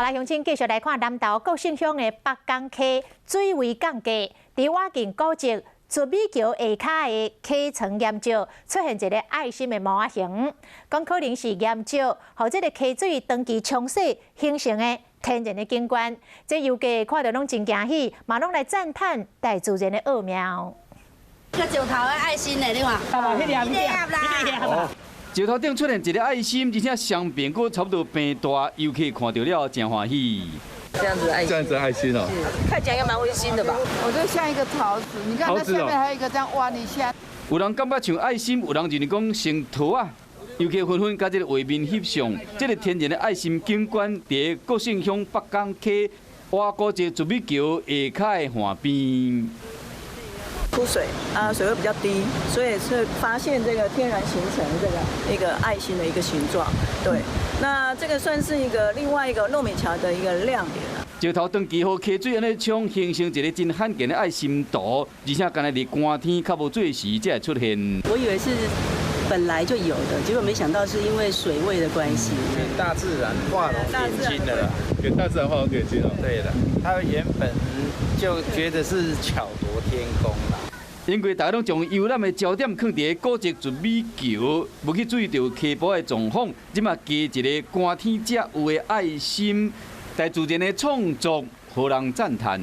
来，乡亲继续来看南投国姓乡的北港溪水位降低，伫瓦境古迹竹米桥下骹的溪床岩石出现一个爱心的模型，讲可能是岩石，或者个溪水长期冲洗形成的天然的景观。这游客看到拢真惊喜，嘛拢来赞叹大自然的奥妙。个石头的爱心的，你看，迄啦。石头顶出现一个爱心，而且双边佫差不多平大，游客看到了真欢喜。这样子爱心哦，看起来也蛮温馨的吧？我觉得像一个桃子，你看它下面还有一个这样弯一下。有人感觉像爱心，有人认为讲像桃啊。游客纷纷甲这个画面翕相，这个天然的爱心景观伫国姓乡北港溪瓦古街竹米桥下骹的岸边。枯水啊，水位比较低，所以是发现这个天然形成这个一个爱心的一个形状。对，那这个算是另外一个糯米桥的一个亮点啊。石头长期和溪水安尼冲，形成一个真罕见的爱心图，而且敢若伫寒天较无水时才会出现。我以为是本来就有的，结果没想到是因为水位的关系。大自然画龙点睛的啦，给大自然画龙点睛哦。对的，他原本就觉得是巧夺天工啦。因为大家拢将游览的焦点放伫古迹竹米桥，无去注意到溪坡的状况，即嘛加一个寒天才有的爱心，大自然的创作，互人赞叹。